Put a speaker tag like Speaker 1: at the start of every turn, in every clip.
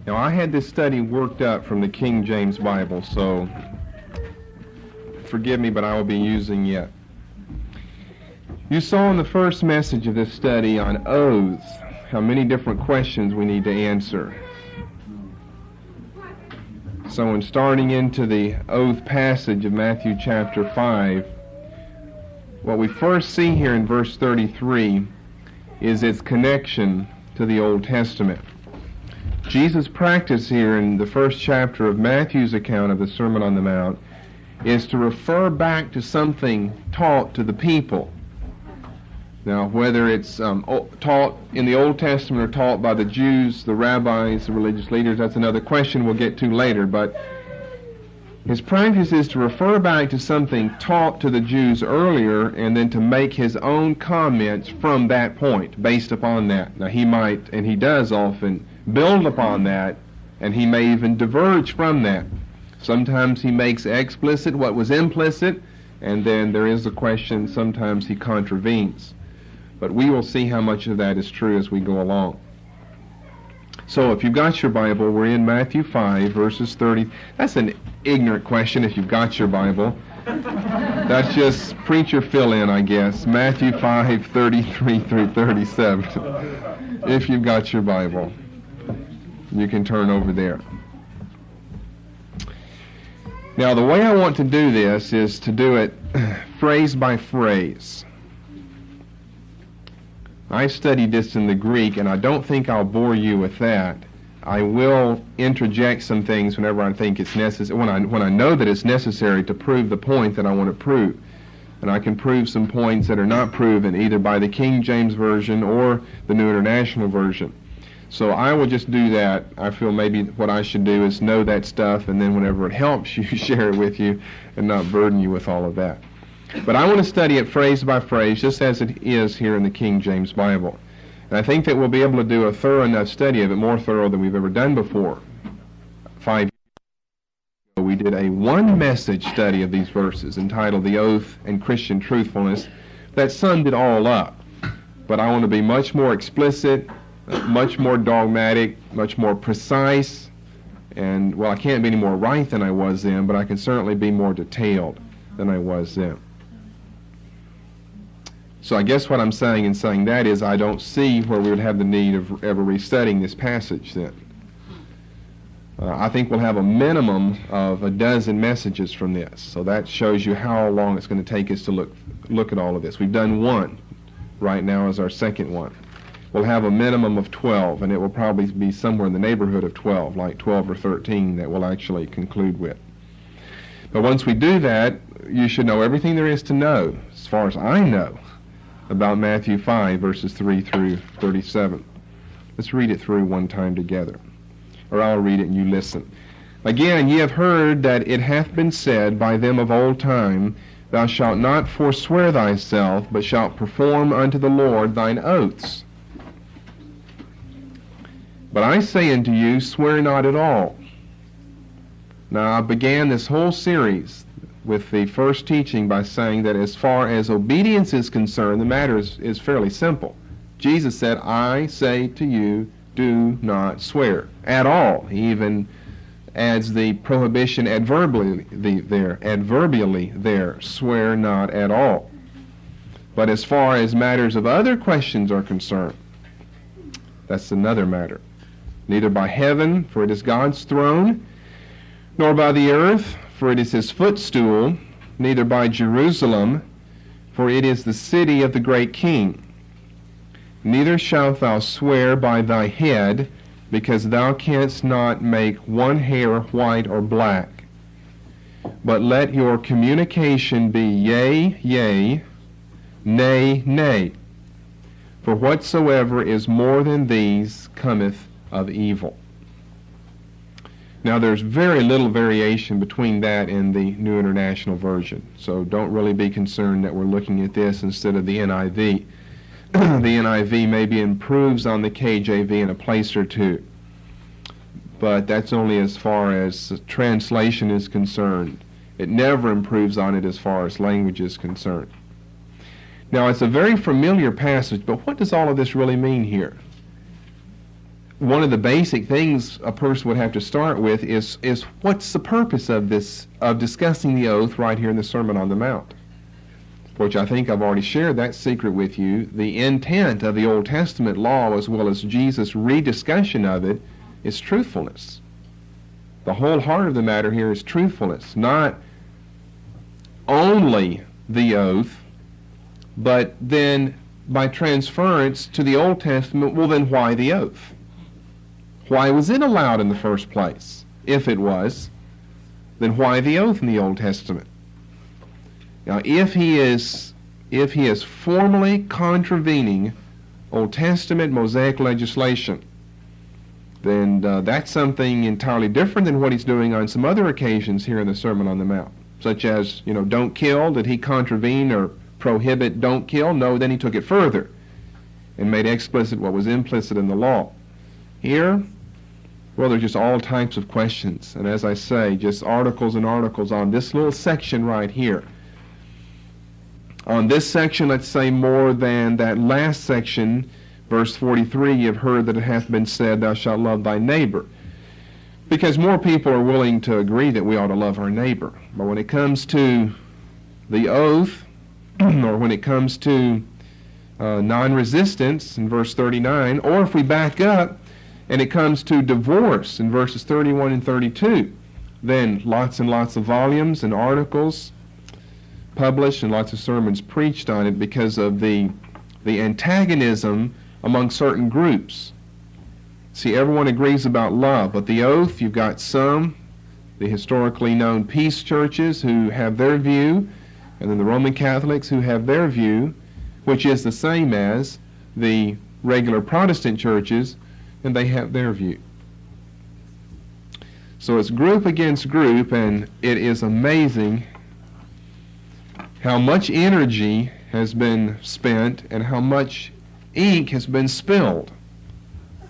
Speaker 1: Now, I had this study worked up from the King James Bible, so forgive me, but I will be using it. You saw in the first message of this study on oaths how many different questions we need to answer. So in starting into the oath passage of Matthew chapter 5, what we first see here in verse 33 is its connection to the Old Testament. Jesus' practice here in the first chapter of Matthew's account of the Sermon on the Mount is to refer back to something taught to the people. Now, whether it's taught in the Old Testament or taught by the Jews, the rabbis, the religious leaders, that's another question we'll get to later, but his practice is to refer back to something taught to the Jews earlier and then to make his own comments from that point, based upon that. Now, he might, and he does often, build upon that, and he may even diverge from that. Sometimes he makes explicit what was implicit, and then there is a question, sometimes he contravenes. But we will see how much of that is true as we go along. So if you've got your Bible, we're in Matthew 5, verses 30. That's an ignorant question if you've got your Bible. That's just preacher fill-in, I guess. Matthew 5, 33 through 37. If you've got your Bible, you can turn over there. Now, the way I want to do this is to do it phrase by phrase. I studied this in the Greek, and I don't think I'll bore you with that. I will interject some things whenever I think it's necessary, when I know that it's necessary to prove the point that I want to prove. And I can prove some points that are not proven either by the King James Version or the New International Version. So I will just do that. I feel maybe what I should do is know that stuff, and then whenever it helps you, share it with you and not burden you with all of that. But I want to study it phrase by phrase, just as it is here in the King James Bible. And I think that we'll be able to do a thorough enough study of it, more thorough than we've ever done before. 5 years ago, we did a one-message study of these verses entitled The Oath and Christian Truthfulness that summed it all up. But I want to be much more explicit, much more dogmatic, much more precise, and, well, I can't be any more right than I was then, but I can certainly be more detailed than I was then. So I guess what I'm saying in saying that is I don't see where we would have the need of ever restudying this passage then. I think we'll have a minimum of a dozen messages from this, so that shows you how long it's going to take us to look at all of this. We've done one right now as our second one. We'll have a minimum of 12, and it will probably be somewhere in the neighborhood of 12, like 12 or 13 that we'll actually conclude with. But once we do that, you should know everything there is to know, as far as I know, about Matthew 5, verses 3 through 37. Let's read it through one time together. Or I'll read it and you listen. Again, ye have heard that it hath been said by them of old time, Thou shalt not forswear thyself, but shalt perform unto the Lord thine oaths. But I say unto you, swear not at all. Now, I began this whole series with the first teaching by saying that as far as obedience is concerned, the matter is fairly simple. Jesus said, I say to you, do not swear at all. He even adds the prohibition adverbially there, swear not at all. But as far as matters of other questions are concerned, that's another matter. Neither by heaven, for it is God's throne, nor by the earth, for it is his footstool, neither by Jerusalem, for it is the city of the great King. Neither shalt thou swear by thy head, because thou canst not make one hair white or black. But let your communication be yea, yea, nay, nay. For whatsoever is more than these cometh of evil. Now, there's very little variation between that and the New International Version, so don't really be concerned that we're looking at this instead of the NIV. The NIV maybe improves on the KJV in a place or two, but that's only as far as translation is concerned. It never improves on it as far as language is concerned. Now, it's a very familiar passage, but what does all of this really mean here? one of the basic things a person would have to start with is what's the purpose of this, of discussing the oath right here in the Sermon on the Mount? Which I think I've already shared that secret with you. The intent of the Old Testament law, as well as Jesus' rediscussion of it, is truthfulness. The whole heart of the matter here is truthfulness, not only the oath, but then by transference to the Old Testament, well then why the oath? Why was it allowed in the first place? If it was, then why the oath in the Old Testament? Now, if he is formally contravening Old Testament Mosaic legislation, then that's something entirely different than what he's doing on some other occasions here in the Sermon on the Mount, such as, don't kill. Did he contravene or prohibit don't kill? No, then he took it further and made explicit what was implicit in the law. Here, well, there's just all types of questions, and as I say, just articles and articles on this little section right here. On this section, let's say more than that last section, verse 43, you've heard that it hath been said, thou shalt love thy neighbor. Because more people are willing to agree that we ought to love our neighbor. But when it comes to the oath, or when it comes to non-resistance in verse 39, or if we back up and it comes to divorce in verses 31 and 32, then lots and lots of volumes and articles published and lots of sermons preached on it because of the antagonism among certain groups. See, everyone agrees about love, but the oath, you've got some, the historically known peace churches who have their view, and then the Roman Catholics who have their view, which is the same as the regular Protestant churches, and they have their view. So it's group against group, and it is amazing how much energy has been spent and how much ink has been spilled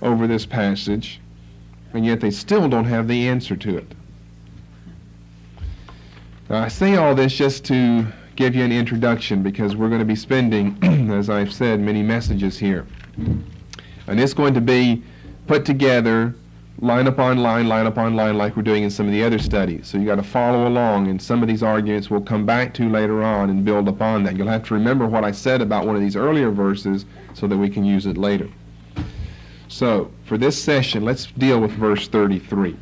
Speaker 1: over this passage, and yet they still don't have the answer to it. Now, I say all this just to give you an introduction, because we're going to be spending, as I've said, many messages here. And it's going to be put together line upon line, like we're doing in some of the other studies. So you got to follow along, and some of these arguments we'll come back to later on and build upon that. You'll have to remember what I said about one of these earlier verses so that we can use it later. So, for this session, let's deal with verse 33.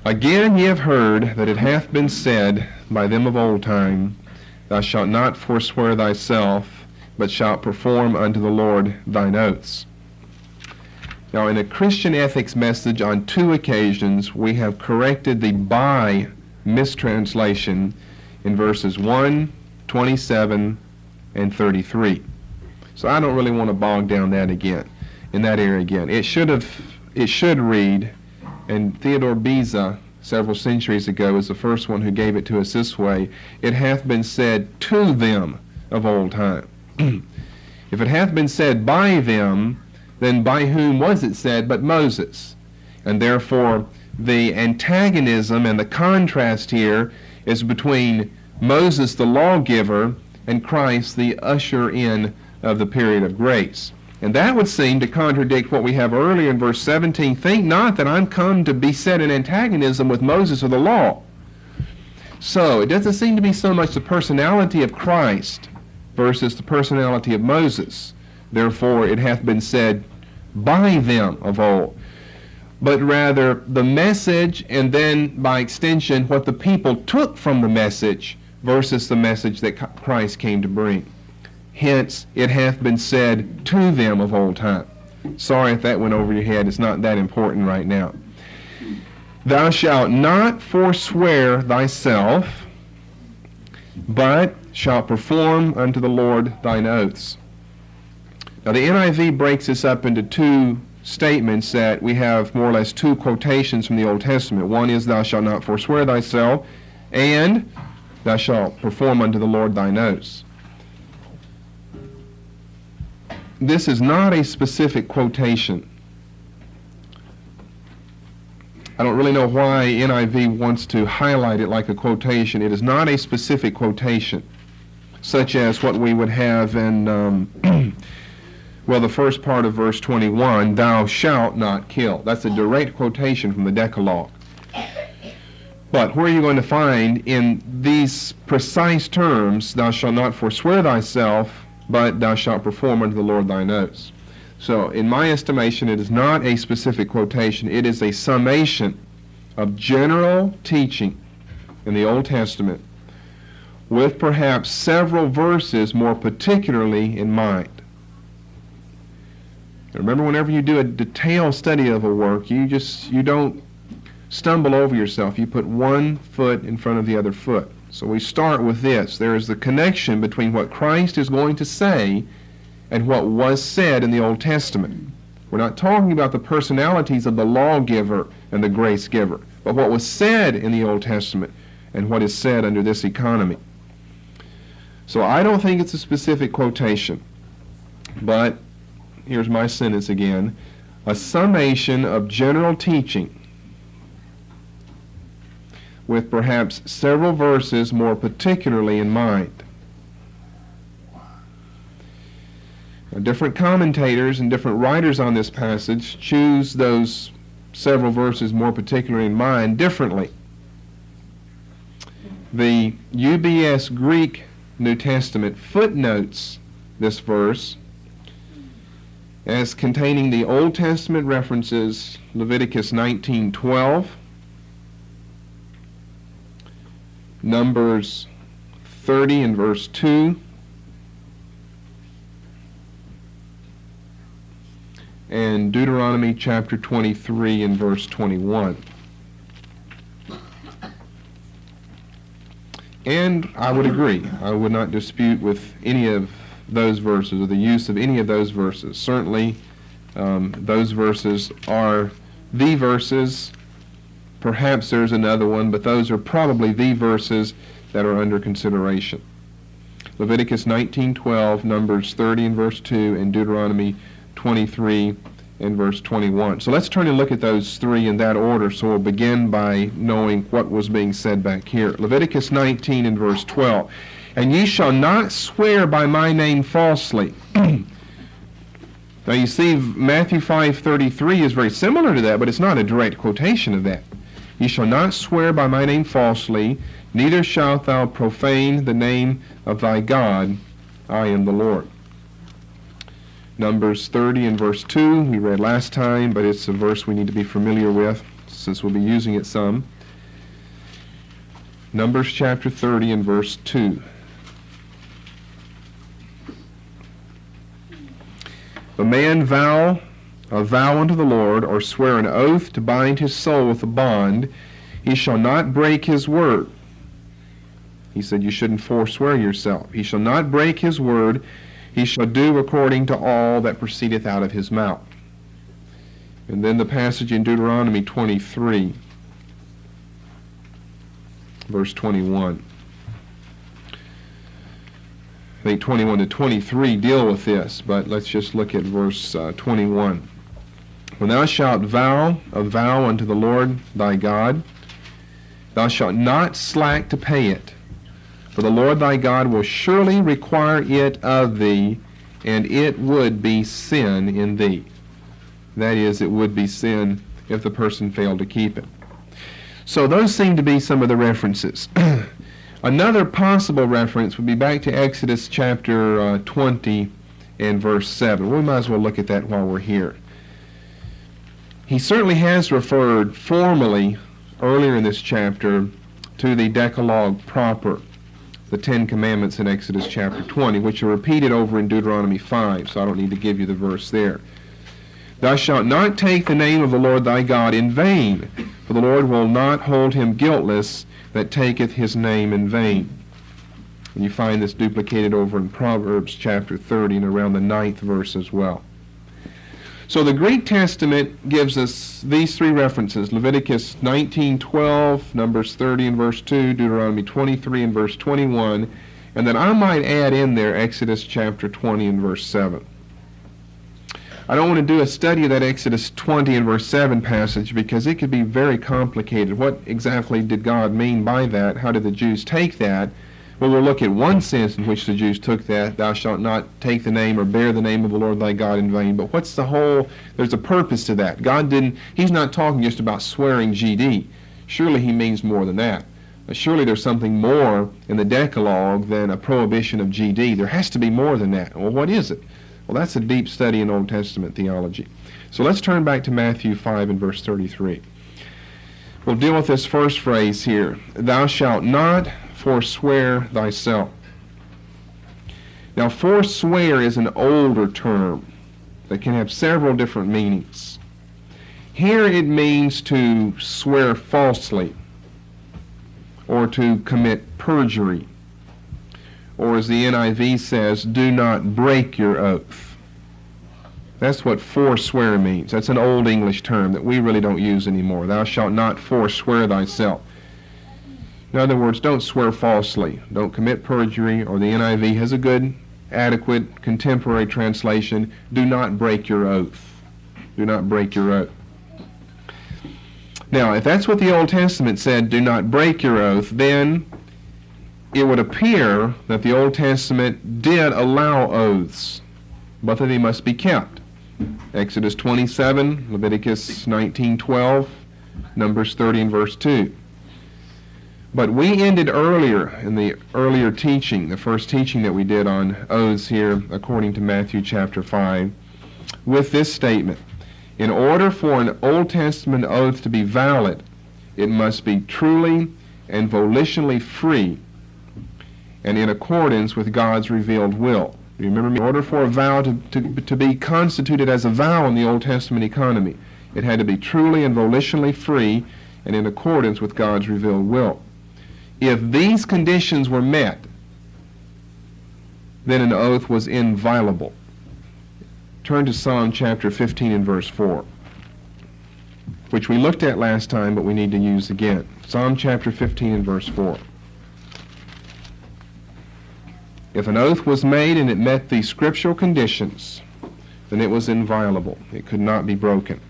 Speaker 1: Again ye have heard that it hath been said by them of old time, thou shalt not forswear thyself, but shalt perform unto the Lord thine oaths. Now, in a Christian ethics message on 2 occasions, we have corrected the by mistranslation in verses 1, 27, and 33. So I don't really want to bog down that again, in that area again. It should read, and Theodore Beza, several centuries ago, is the first one who gave it to us this way, it hath been said to them of old time. If it hath been said by them, then by whom was it said but Moses? And therefore the antagonism and the contrast here is between Moses the lawgiver and Christ the usher in of the period of grace. And that would seem to contradict what we have earlier in verse 17. Think not that I'm come to be set in antagonism with Moses or the law. So it doesn't seem to be so much the personality of Christ versus the personality of Moses. Therefore it hath been said by them of old. But rather the message, and then by extension what the people took from the message versus the message that Christ came to bring. Hence, it hath been said to them of old time. Sorry if that went over your head. It's not that important right now. Thou shalt not forswear thyself, but shalt perform unto the Lord thine oaths. Now, the NIV breaks this up into 2 statements that we have more or less 2 quotations from the Old Testament. One is, thou shalt not forswear thyself, and thou shalt perform unto the Lord thine oaths. This is not a specific quotation. I don't really know why NIV wants to highlight it like a quotation. It is not a specific quotation, such as what we would have in Well, the first part of verse 21, thou shalt not kill. That's a direct quotation from the Decalogue. But where are you going to find in these precise terms, thou shalt not forswear thyself, but thou shalt perform unto the Lord thine oaths? So, in my estimation, it is not a specific quotation. It is a summation of general teaching in the Old Testament with perhaps several verses more particularly in mind. Remember, whenever you do a detailed study of a work, you don't stumble over yourself. You put one foot in front of the other foot. So we start with this. There is the connection between what Christ is going to say and what was said in the Old Testament. We're not talking about the personalities of the lawgiver and the grace giver, but what was said in the Old Testament and what is said under this economy. So I don't think it's a specific quotation, but here's my sentence again, a summation of general teaching with perhaps several verses more particularly in mind. Now, different commentators and different writers on this passage choose those several verses more particularly in mind differently. The UBS Greek New Testament footnotes this verse as containing the Old Testament references Leviticus 19:12, Numbers 30 and verse 2, and Deuteronomy chapter 23 and verse 21. And I would agree. I would not dispute with any of those verses or the use of any of those verses. Certainly, those verses are the verses. Perhaps there's another one, but those are probably the verses that are under consideration. Leviticus 19:12, Numbers 30 and verse 2, and Deuteronomy 23 and verse 21. So let's turn and look at those three in that order, so we'll begin by knowing what was being said back here. Leviticus 19 and verse 12. And ye shall not swear by my name falsely. Now you see, Matthew 5:33 is very similar to that, but it's not a direct quotation of that. Ye shall not swear by my name falsely, neither shalt thou profane the name of thy God. I am the Lord. Numbers 30 and verse 2, we read last time, but it's a verse we need to be familiar with since we'll be using it some. Numbers chapter 30 and verse 2. If a man vow a vow unto the Lord, or swear an oath to bind his soul with a bond, he shall not break his word. He said you shouldn't forswear yourself. He shall not break his word. He shall do according to all that proceedeth out of his mouth. And then the passage in Deuteronomy 23, verse 21. I think 21 to 23 deal with this, but let's just look at verse 21. When thou shalt vow a vow unto the Lord thy God, thou shalt not slack to pay it, for the Lord thy God will surely require it of thee, and it would be sin in thee. That is, it would be sin if the person failed to keep it. So those seem to be some of the references. Another possible reference would be back to Exodus chapter 20 and verse 7. We might as well look at that while we're here. He certainly has referred formally earlier in this chapter to the Decalogue proper, the Ten Commandments in Exodus chapter 20, which are repeated over in Deuteronomy 5, so I don't need to give you the verse there. Thou shalt not take the name of the Lord thy God in vain, for the Lord will not hold him guiltless that taketh his name in vain. And you find this duplicated over in Proverbs chapter 30 and around the 9th verse as well. So the Greek Testament gives us these three references: Leviticus 19:12, Numbers 30 and verse 2, Deuteronomy 23 and verse 21, and then I might add in there Exodus chapter 20 and verse 7. I don't want to do a study of that Exodus 20 and verse 7 passage because it could be very complicated. What exactly did God mean by that? How did the Jews take that? Well, we'll look at one sense in which the Jews took that, thou shalt not take the name or bear the name of the Lord thy God in vain. But what's the whole, there's a purpose to that. He's not talking just about swearing GD. Surely he means more than that. Surely there's something more in the Decalogue than a prohibition of GD. There has to be more than that. Well, what is it? Well, that's a deep study in Old Testament theology. So let's turn back to Matthew 5 and verse 33. We'll deal with this first phrase here. Thou shalt not forswear thyself. Now, forswear is an older term that can have several different meanings. Here it means to swear falsely, or to commit perjury, or as the NIV says, do not break your oath. That's what forswear means. That's an old English term that we really don't use anymore. Thou shalt not forswear thyself. In other words, don't swear falsely. Don't commit perjury, or the NIV has a good, adequate, contemporary translation. Do not break your oath. Do not break your oath. Now, if that's what the Old Testament said, do not break your oath, then it would appear that the Old Testament did allow oaths, but that they must be kept. Exodus 27, Leviticus 19:12, Numbers 30 and verse 2. But we ended earlier in the earlier teaching, the first teaching that we did on oaths here, according to Matthew chapter 5, with this statement. In order for an Old Testament oath to be valid, it must be truly and volitionally free and in accordance with God's revealed will. You remember, in order for a vow to be constituted as a vow in the Old Testament economy, it had to be truly and volitionally free and in accordance with God's revealed will. If these conditions were met, then an oath was inviolable. Turn to Psalm chapter 15 and verse 4, which we looked at last time, but we need to use again. Psalm chapter 15 and verse 4. If an oath was made and it met the scriptural conditions, then it was inviolable. It could not be broken.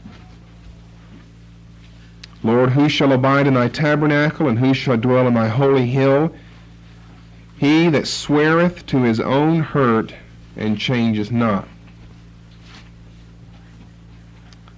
Speaker 1: Lord, who shall abide in thy tabernacle, and who shall dwell in thy holy hill? He that sweareth to his own hurt and changeth not.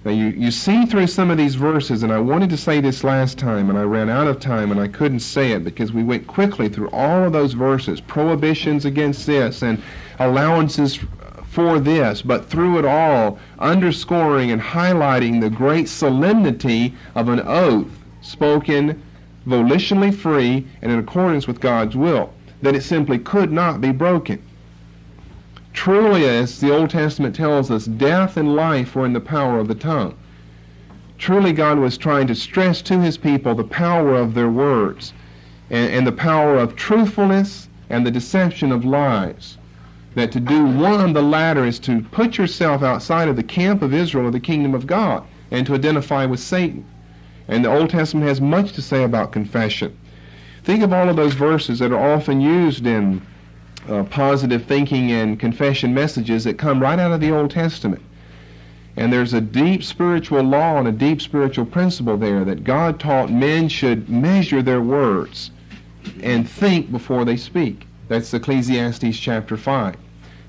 Speaker 1: Now you see through some of these verses, and I wanted to say this last time, and I ran out of time, and I couldn't say it because we went quickly through all of those verses, prohibitions against this and allowances for this, but through it all, underscoring and highlighting the great solemnity of an oath spoken volitionally free and in accordance with God's will, that it simply could not be broken. Truly, as the Old Testament tells us, death and life were in the power of the tongue. Truly, God was trying to stress to his people the power of their words and the power of truthfulness and the deception of lies. That to do one, the latter, is to put yourself outside of the camp of Israel or the kingdom of God and to identify with Satan. And the Old Testament has much to say about confession. Think of all of those verses that are often used in positive thinking and confession messages that come right out of the Old Testament. And there's a deep spiritual law and a deep spiritual principle there that God taught men should measure their words and think before they speak. That's Ecclesiastes chapter 5.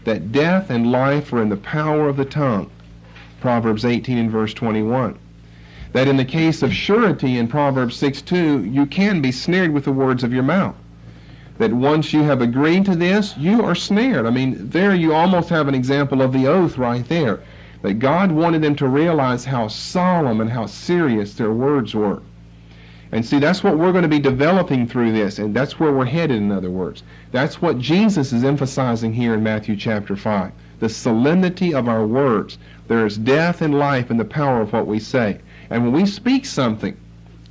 Speaker 1: That death and life are in the power of the tongue. Proverbs 18 and verse 21. That in the case of surety in Proverbs 6:2, you can be snared with the words of your mouth. That once you have agreed to this, you are snared. I mean, there you almost have an example of the oath right there. That God wanted them to realize how solemn and how serious their words were. And see, that's what we're going to be developing through this, and that's where we're headed, in other words. That's what Jesus is emphasizing here in Matthew chapter 5. The solemnity of our words. There is death and life in the power of what we say. And when we speak something,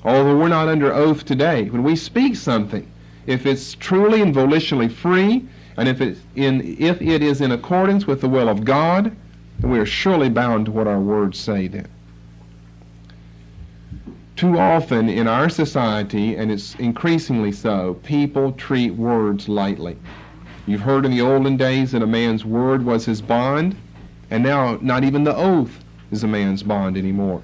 Speaker 1: although we're not under oath today, when we speak something, if it's truly and volitionally free, and if it is in accordance with the will of God, then we are surely bound to what our words say then. Too often in our society, and it's increasingly so, people treat words lightly. You've heard in the olden days that a man's word was his bond, and now not even the oath is a man's bond anymore.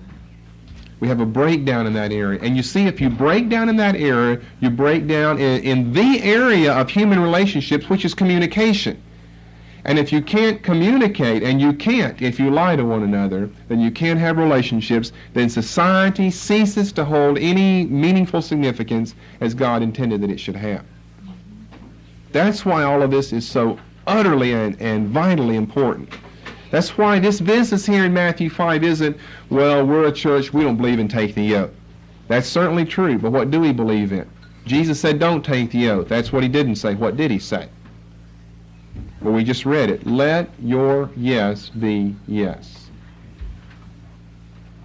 Speaker 1: We have a breakdown in that area. And you see, if you break down in that area, you break down in the area of human relationships, which is communication. And if you can't communicate, and you can't if you lie to one another, then you can't have relationships, then society ceases to hold any meaningful significance as God intended that it should have. That's why all of this is so utterly and vitally important. That's why this business here in Matthew 5 isn't, well, we're a church, we don't believe in take the oath. That's certainly true, but what do we believe in? Jesus said don't take the oath. That's what he didn't say. What did he say? Well, we just read it. Let your yes be yes,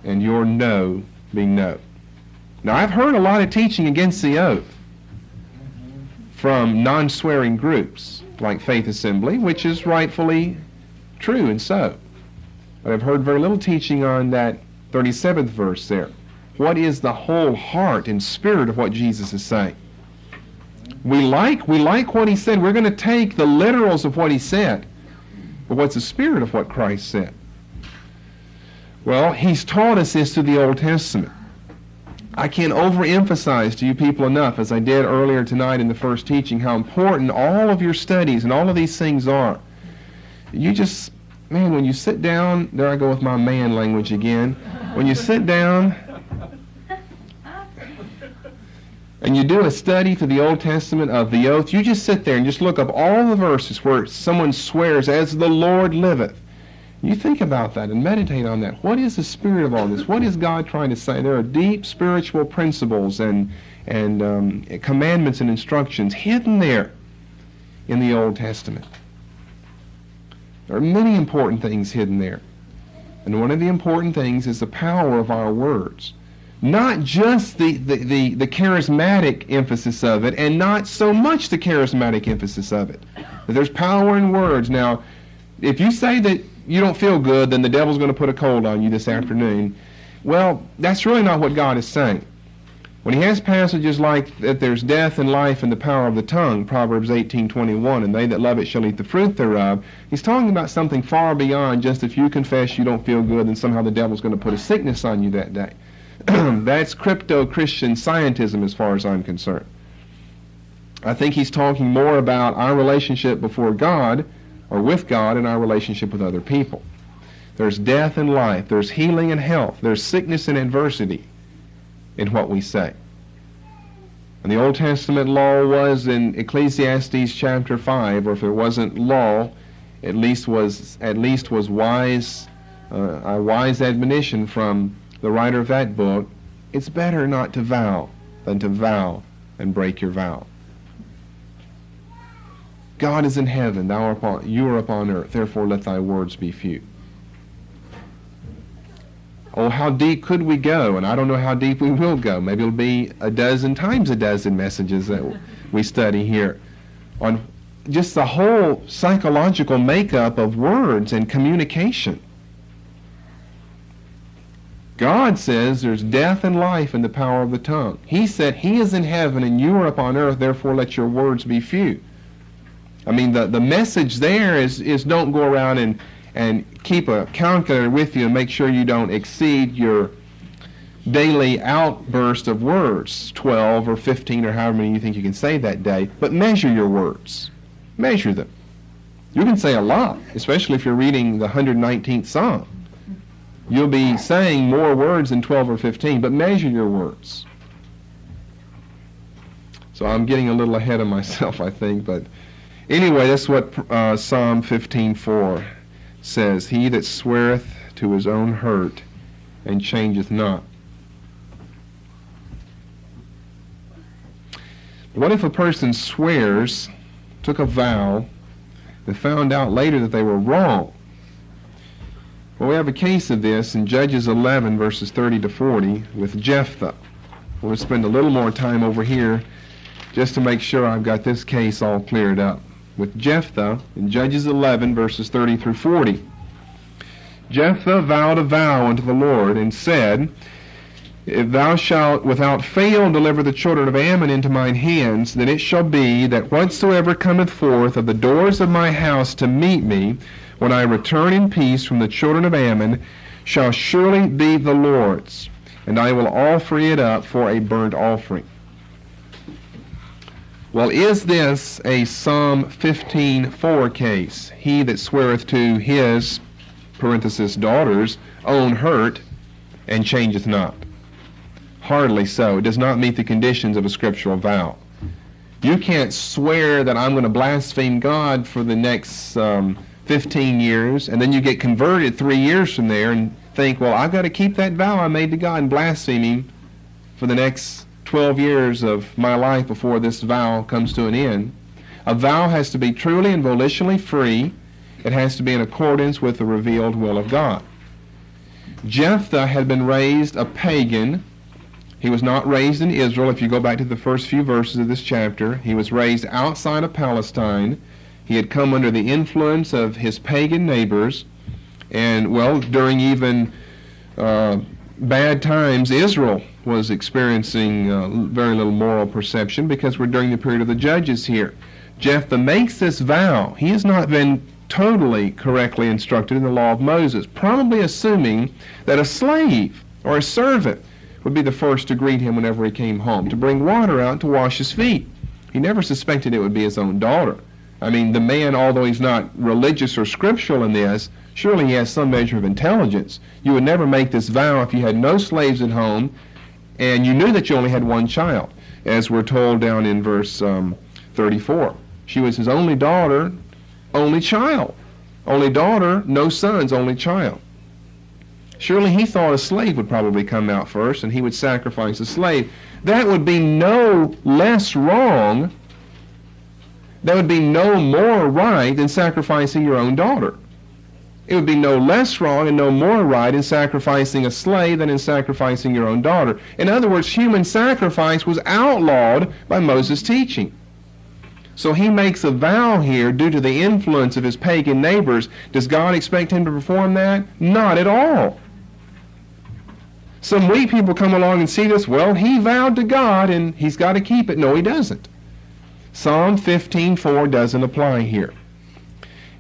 Speaker 1: and your no be no. Now, I've heard a lot of teaching against the oath from non-swearing groups like Faith Assembly, which is rightfully true and so. But I've heard very little teaching on that 37th verse there. What is the whole heart and spirit of what Jesus is saying? We like what he said. We're going to take the literals of what he said. But what's the spirit of what Christ said? Well, he's taught us this through the Old Testament. I can't overemphasize to you people enough, as I did earlier tonight in the first teaching, how important all of your studies and all of these things are. You just, man, when you sit down, there I go with my man language again. When you sit down and you do a study through the Old Testament of the oath, you just sit there and just look up all the verses where someone swears, as the Lord liveth. You think about that and meditate on that. What is the spirit of all this? What is God trying to say? There are deep spiritual principles and commandments and instructions hidden there in the Old Testament. There are many important things hidden there. And one of the important things is the power of our words. Not just the charismatic emphasis of it, and not so much the charismatic emphasis of it. But there's power in words. Now, if you say that you don't feel good, then the devil's going to put a cold on you this afternoon. Well, that's really not what God is saying. When he has passages like that there's death and life in the power of the tongue, Proverbs 18:21, and they that love it shall eat the fruit thereof, he's talking about something far beyond just if you confess you don't feel good, then somehow the devil's going to put a sickness on you that day. That's crypto-Christian scientism as far as I'm concerned. I think he's talking more about our relationship before God, or with God, and our relationship with other people. There's death and life, there's healing and health, there's sickness and adversity in what we say. And the Old Testament law was in Ecclesiastes chapter 5, or if there wasn't law, at least was wise, a wise admonition from the writer of that book. It's better not to vow than to vow and break your vow. God is in heaven, you are upon earth, therefore let thy words be few. Oh, how deep could we go? And I don't know how deep we will go. Maybe it'll be a dozen times a dozen messages that we study here on just the whole psychological makeup of words and communication. God says there's death and life in the power of the tongue. He said he is in heaven and you are upon earth, therefore let your words be few. I mean, the message there is don't go around and keep a calculator with you and make sure you don't exceed your daily outburst of words, 12 or 15 or however many you think you can say that day, but measure your words. Measure them. You can say a lot, especially if you're reading the 119th Psalm. You'll be saying more words than 12 or 15, but measure your words. So I'm getting a little ahead of myself, I think, but anyway, that's what Psalm 15:4 says. He that sweareth to his own hurt and changeth not. What if a person swears, took a vow, and found out later that they were wrong? Well, we have a case of this in Judges 11, verses 30 to 40, with Jephthah. We'll spend a little more time over here just to make sure I've got this case all cleared up. With Jephthah, in Judges 11, verses 30 through 40. Jephthah vowed a vow unto the Lord, and said, If thou shalt without fail deliver the children of Ammon into mine hands, then it shall be that whatsoever cometh forth of the doors of my house to meet me, when I return in peace from the children of Ammon, shall surely be the Lord's. and I will offer it up for a burnt offering. Well, is this a Psalm 15:4 case? He that sweareth to his, parenthesis, daughters, own hurt, and changeth not. Hardly so. It does not meet the conditions of a scriptural vow. You can't swear that I'm going to blaspheme God for the next 15 years, and then you get converted 3 years from there and think, well, I've got to keep that vow I made to God and blaspheme Him for the next 12 years of my life before this vow comes to an end. A vow has to be truly and volitionally free. It has to be in accordance with the revealed will of God. Jephthah had been raised a pagan. He was not raised in Israel. If you go back to the first few verses of this chapter, he was raised outside of Palestine. He had come under the influence of his pagan neighbors. And, well, during even bad times, Israel was experiencing very little moral perception because we're during the period of the judges here. Jephthah makes this vow. He has not been totally correctly instructed in the law of Moses, probably assuming that a slave or a servant would be the first to greet him whenever he came home, to bring water out to wash his feet. He never suspected it would be his own daughter. I mean, the man, although he's not religious or scriptural in this, surely he has some measure of intelligence. You would never make this vow if you had no slaves at home and you knew that you only had one child, as we're told down in verse 34. She was his only daughter, only child. Only daughter, no sons, only child. Surely he thought a slave would probably come out first and he would sacrifice a slave. That would be no less wrong. That would be no more right than sacrificing your own daughter. It would be no less wrong and no more right in sacrificing a slave than in sacrificing your own daughter. In other words, human sacrifice was outlawed by Moses' teaching. So he makes a vow here due to the influence of his pagan neighbors. Does God expect him to perform that? Not at all. Some weak people come along and see this, well, he vowed to God and he's got to keep it. No, he doesn't. Psalm 15:4 doesn't apply here.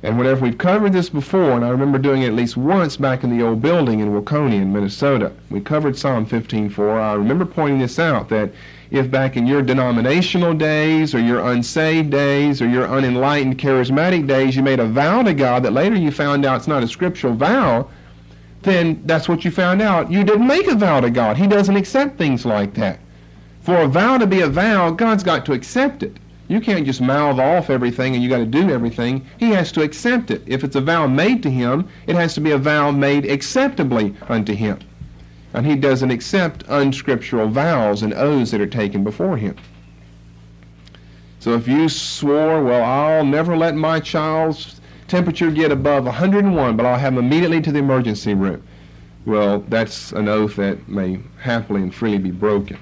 Speaker 1: And whenever we've covered this before, and I remember doing it at least once back in the old building in Waconia, Minnesota, we covered Psalm 15:4. I remember pointing this out, that if back in your denominational days or your unsaved days or your unenlightened charismatic days you made a vow to God that later you found out it's not a scriptural vow, then that's what you found out. You didn't make a vow to God. He doesn't accept things like that. For a vow to be a vow, God's got to accept it. You can't just mouth off everything and you got to do everything. He has to accept it. If it's a vow made to him, it has to be a vow made acceptably unto him. And he doesn't accept unscriptural vows and oaths that are taken before him. So if you swore, well, I'll never let my child's temperature get above 101, but I'll have him immediately to the emergency room. Well, that's an oath that may happily and freely be broken.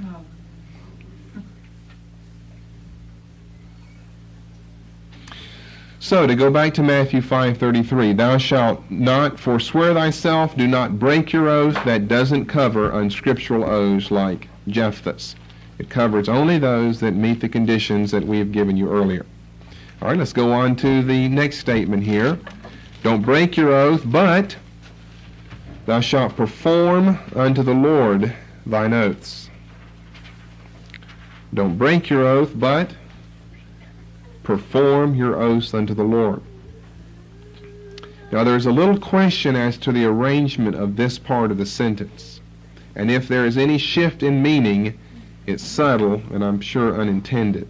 Speaker 1: So, to go back to Matthew 5:33, thou shalt not forswear thyself, do not break your oath. That doesn't cover unscriptural oaths like Jephthah's. It covers only those that meet the conditions that we have given you earlier. All right, let's go on to the next statement here. Don't break your oath, but thou shalt perform unto the Lord thine oaths. Don't break your oath, but perform your oaths unto the Lord. Now there's a little question as to the arrangement of this part of the sentence. And if there is any shift in meaning, it's subtle and I'm sure unintended.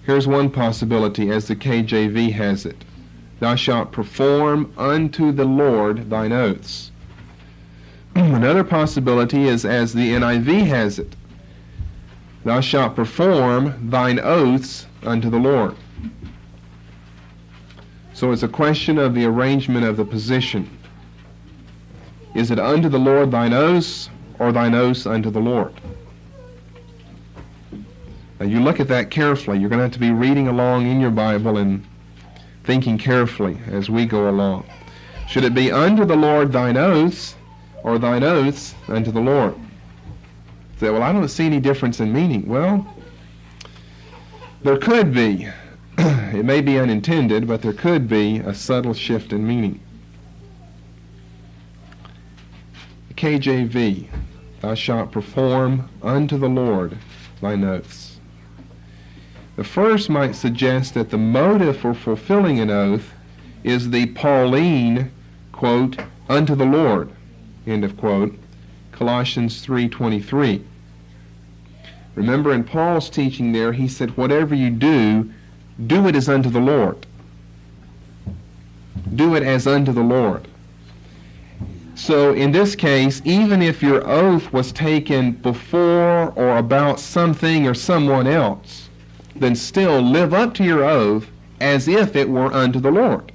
Speaker 1: Here's one possibility as the KJV has it. Thou shalt perform unto the Lord thine oaths. Another possibility is as the NIV has it. Thou shalt perform thine oaths unto the Lord. So it's a question of the arrangement of the position. Is it unto the Lord thine oaths, or thine oaths unto the Lord? Now you look at that carefully. You're going to have to be reading along in your Bible and thinking carefully as we go along. Should it be unto the Lord thine oaths, or thine oaths unto the Lord? Say, well, I don't see any difference in meaning. Well, there could be. It may be unintended, but there could be a subtle shift in meaning. KJV, thou shalt perform unto the Lord thine oaths. The first might suggest that the motive for fulfilling an oath is the Pauline, quote, unto the Lord, end of quote, Colossians 3:23. Remember in Paul's teaching there, he said, whatever you do, do it as unto the Lord. Do it as unto the Lord. So in this case, even if your oath was taken before or about something or someone else, then still live up to your oath as if it were unto the Lord.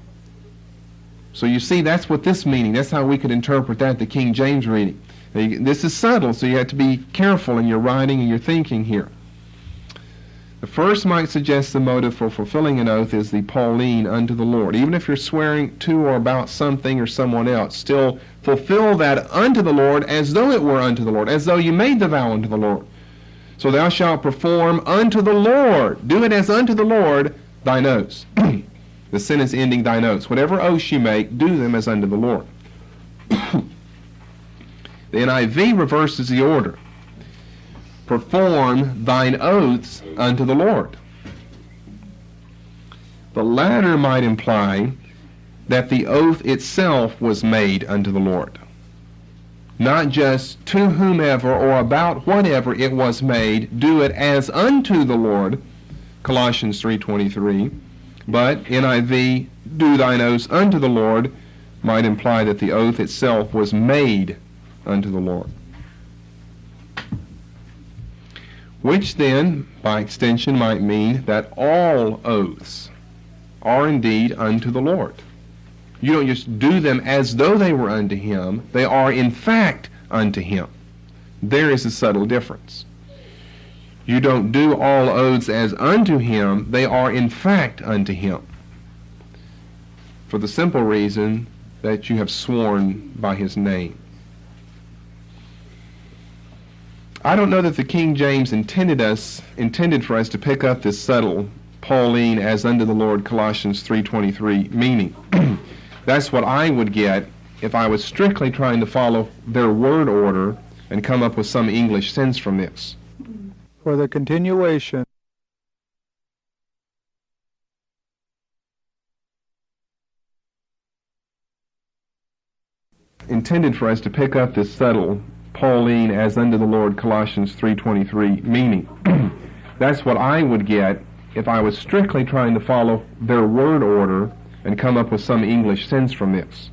Speaker 1: So you see, that's what this meaning, that's how we could interpret that, the King James reading. This is subtle, so you have to be careful in your writing and your thinking here. The first might suggest the motive for fulfilling an oath is the Pauline unto the Lord. Even if you're swearing to or about something or someone else, still fulfill that unto the Lord as though it were unto the Lord, as though you made the vow unto the Lord. So thou shalt perform unto the Lord, do it as unto the Lord, thine oaths. The sentence ending thine oaths. Whatever oaths you make, do them as unto the Lord. The NIV reverses the order. Perform thine oaths unto the Lord. The latter might imply that the oath itself was made unto the Lord. Not just to whomever or about whatever it was made, do it as unto the Lord, Colossians 3:23, but NIV, do thine oaths unto the Lord, might imply that the oath itself was made unto the Lord. Which then, by extension, might mean that all oaths are indeed unto the Lord. You don't just do them as though they were unto Him, they are in fact unto Him. There is a subtle difference. You don't do all oaths as unto Him, they are in fact unto Him. For the simple reason that you have sworn by His name. I don't know that the King James intended for us to pick up this subtle Pauline as unto the Lord, Colossians 3:23 meaning. That's what I would get if I was strictly trying to follow their word order and come up with some English sense from this.
Speaker 2: For the continuation.
Speaker 1: Intended for us to pick up this subtle Pauline as unto the Lord, Colossians 3:23 meaning. That's what I would get if I was strictly trying to follow their word order and come up with some English sense from this.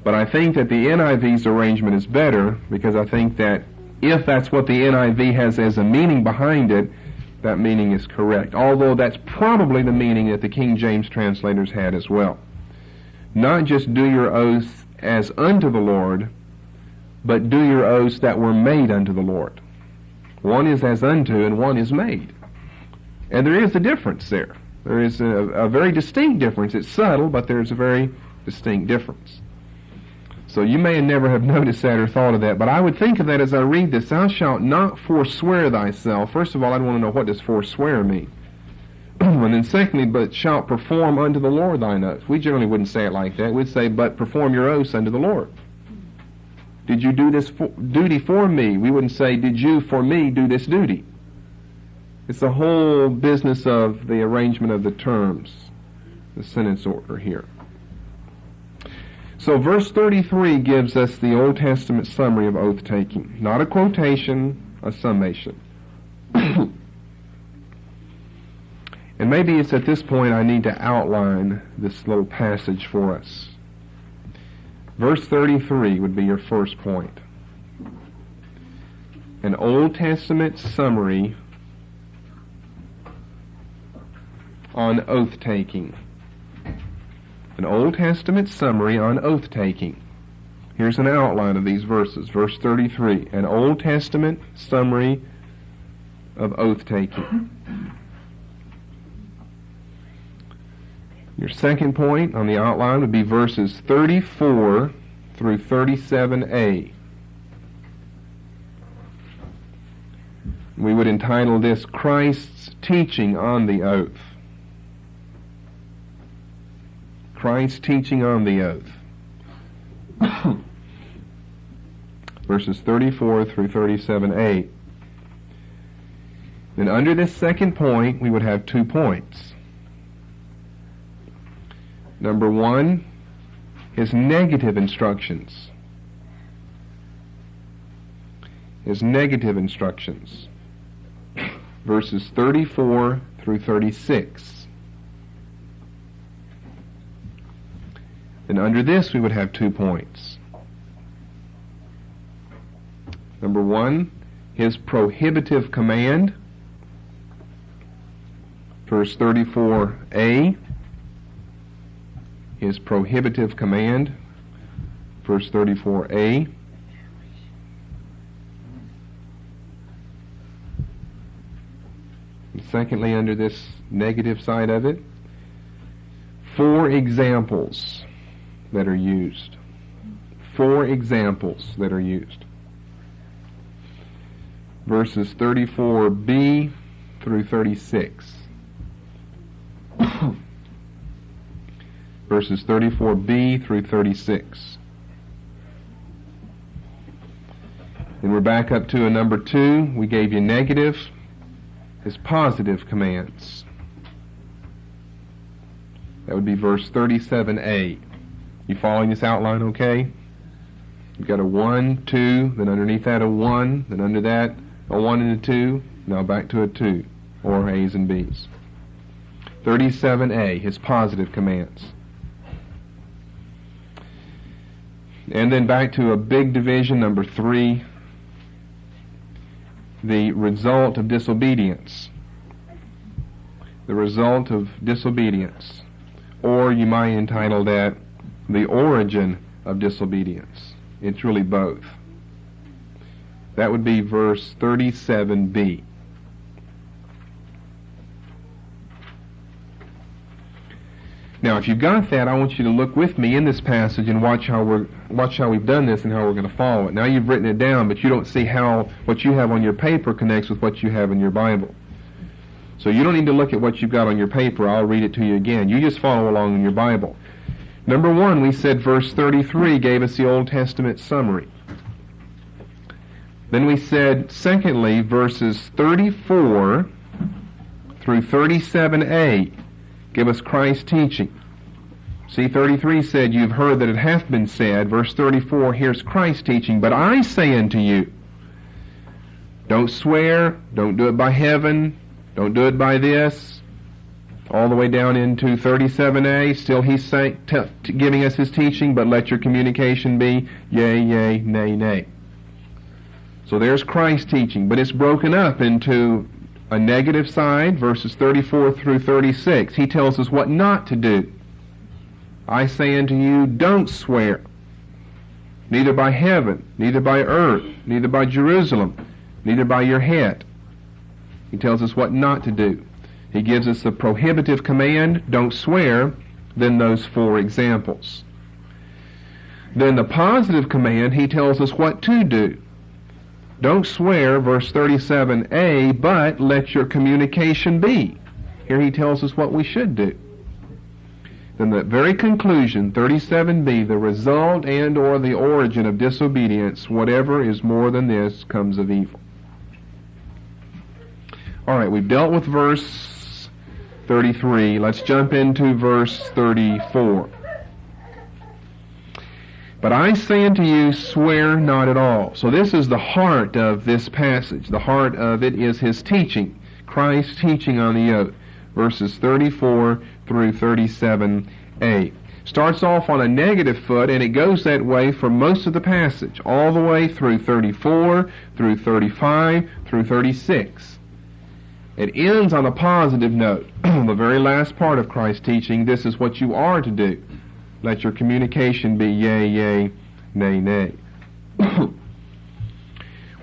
Speaker 1: But I think that the NIV's arrangement is better, because I think that if that's what the NIV has as a meaning behind it, that meaning is correct. Although that's probably the meaning that the King James translators had as well. Not just do your oaths as unto the Lord, but do your oaths that were made unto the Lord. One is as unto and one is made. And there is a difference there. There is a very distinct difference. It's subtle, but there's a very distinct difference. So you may never have noticed that or thought of that, but I would think of that as I read this. Thou shalt not forswear thyself. First of all, I'd want to know, what does forswear mean? And then secondly, but shalt perform unto the Lord thine oaths. We generally wouldn't say it like that. We'd say, but perform your oaths unto the Lord. Did you do this duty for me? We wouldn't say, did you for me do this duty? It's the whole business of the arrangement of the terms, the sentence order here. So verse 33 gives us the Old Testament summary of oath-taking. Not a quotation, a summation. And maybe it's at this point I need to outline this little passage for us. Verse 33 would be your first point. An Old Testament summary on oath-taking. An Old Testament summary on oath-taking. Here's an outline of these verses. Verse 33, an Old Testament summary of oath-taking. Your second point on the outline would be verses 34 through 37a. We would entitle this Christ's teaching on the oath. Christ's teaching on the oath. verses 34 through 37a. Then under this second point, we would have 2 points. Number 1, his negative instructions. His negative instructions. Verses 34 through 36. Then under this, we would have 2 points. Number 1, his prohibitive command. Verse 34a, his prohibitive command, verse 34a. And secondly, under this negative side of it, 4 examples that are used. 4 examples that are used. Verses 34b through 36. Verses 34b through 36. Then we're back up to a number 2. We gave you negative, his positive commands. That would be verse 37a. You following this outline okay? You've got a 1, 2, then underneath that a 1, then under that a 1 and a 2, now back to a 2, or A's and B's. 37a, his positive commands. And then back to a big division, number 3, the result of disobedience. The result of disobedience. Or you might entitle that the origin of disobedience. It's really both. That would be verse 37b. Now, if you've got that, I want you to look with me in this passage and watch how we've done this and how we're going to follow it. Now, you've written it down, but you don't see how what you have on your paper connects with what you have in your Bible. So you don't need to look at what you've got on your paper. I'll read it to you again. You just follow along in your Bible. Number 1, we said verse 33 gave us the Old Testament summary. Then we said, secondly, verses 34 through 37a give us Christ's teaching. See, 33 said, you've heard that it hath been said. Verse 34, here's Christ's teaching. But I say unto you, don't swear, don't do it by heaven, don't do it by this. All the way down into 37a, still he's giving us his teaching, but let your communication be yea, yea, nay, nay. So there's Christ's teaching, but it's broken up into a negative side, verses 34 through 36. He tells us what not to do. I say unto you, don't swear, neither by heaven, neither by earth, neither by Jerusalem, neither by your head. He tells us what not to do. He gives us the prohibitive command, don't swear, then those 4 examples. Then the positive command, he tells us what to do. Don't swear, verse 37a, but let your communication be. Here he tells us what we should do. Then the very conclusion, 37b, the result and or the origin of disobedience, whatever is more than this comes of evil. All right, we've dealt with verse 33. Let's jump into verse 34. But I say unto you, swear not at all. So this is the heart of this passage. The heart of it is his teaching, Christ's teaching on the oath, verses 34 through 37a. Starts off on a negative foot, and it goes that way for most of the passage, all the way through 34, through 35, through 36. It ends on a positive note. The very last part of Christ's teaching, this is what you are to do. Let your communication be yea, yea, nay, nay.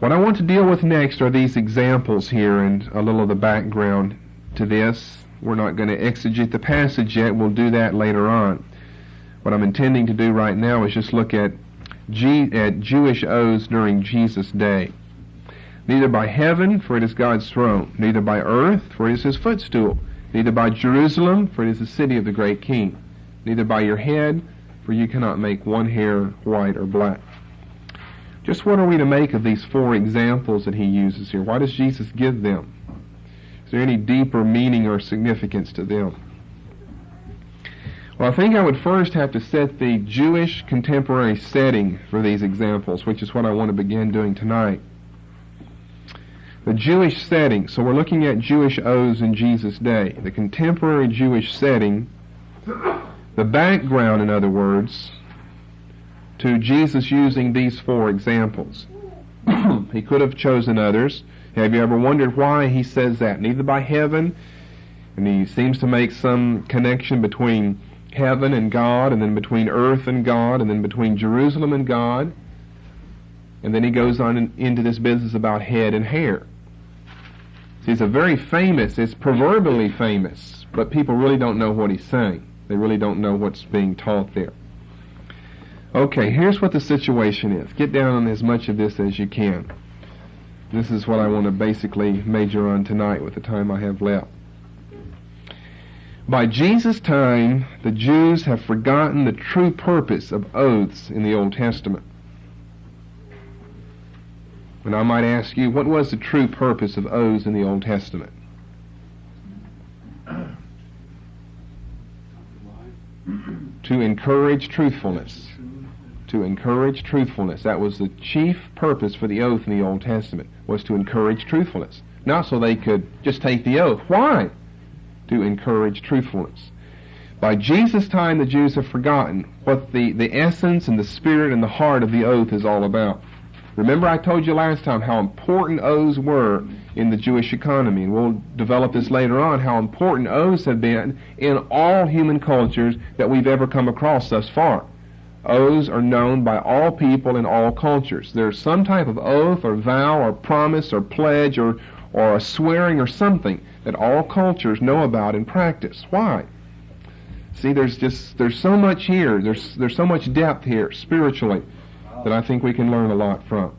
Speaker 1: What I want to deal with next are these examples here and a little of the background to this. We're not going to exegete the passage yet. We'll do that later on. What I'm intending to do right now is just look at Jewish oaths during Jesus' day. Neither by heaven, for it is God's throne. Neither by earth, for it is his footstool. Neither by Jerusalem, for it is the city of the great king. Neither by your head, for you cannot make one hair white or black. Just what are we to make of these 4 examples that he uses here? Why does Jesus give them? Is there any deeper meaning or significance to them? Well, I think I would first have to set the Jewish contemporary setting for these examples, which is what I want to begin doing tonight. The Jewish setting. So we're looking at Jewish oaths in Jesus' day. The contemporary Jewish setting, the background, in other words, to Jesus using these 4 examples. He could have chosen others. Have you ever wondered why he says that? Neither by heaven, and he seems to make some connection between heaven and God, and then between earth and God, and then between Jerusalem and God. And then he goes on into this business about head and hair. See, it's proverbially famous, but people really don't know what he's saying. They really don't know what's being taught there. Okay, here's what the situation is. Get down on as much of this as you can. This is what I want to basically major on tonight with the time I have left. By Jesus' time, the Jews have forgotten the true purpose of oaths in the Old Testament. And I might ask you, what was the true purpose of oaths in the Old Testament? To encourage truthfulness. To encourage truthfulness. That was the chief purpose for the oath in the Old Testament, was to encourage truthfulness. Not so they could just take the oath. Why? To encourage truthfulness. By Jesus' time, the Jews have forgotten what the essence and the spirit and the heart of the oath is all about. Remember, I told you last time how important oaths were in the Jewish economy, and we'll develop this later on, how important oaths have been in all human cultures that we've ever come across thus far. Oaths are known by all people in all cultures. There's some type of oath or vow or promise or pledge or a swearing or something that all cultures know about and practice. Why? See, there's so much here. There's so much depth here spiritually that I think we can learn a lot from.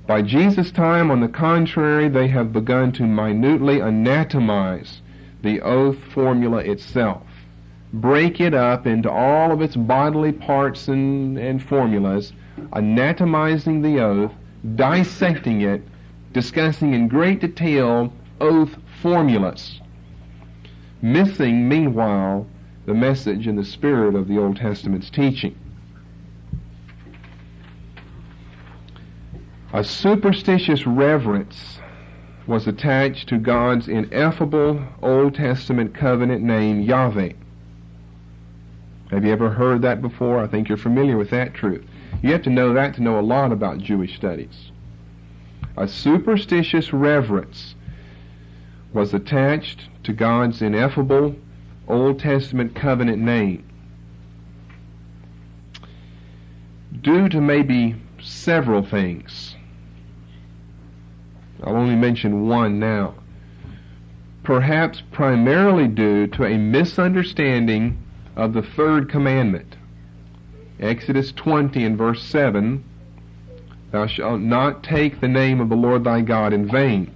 Speaker 1: By Jesus' time, on the contrary, they have begun to minutely anatomize the oath formula itself. Break it up into all of its bodily parts and formulas, anatomizing the oath, dissecting it, discussing in great detail oath formulas, missing, meanwhile, the message and the spirit of the Old Testament's teaching. A superstitious reverence was attached to God's ineffable Old Testament covenant name, Yahweh. Have you ever heard that before? I think you're familiar with that truth. You have to know that to know a lot about Jewish studies. A superstitious reverence was attached to God's ineffable Old Testament covenant name, due to maybe several things. I'll only mention one now. Perhaps primarily due to a misunderstanding of the 3rd commandment. Exodus 20 and verse 7, "Thou shalt not take the name of the Lord thy God in vain."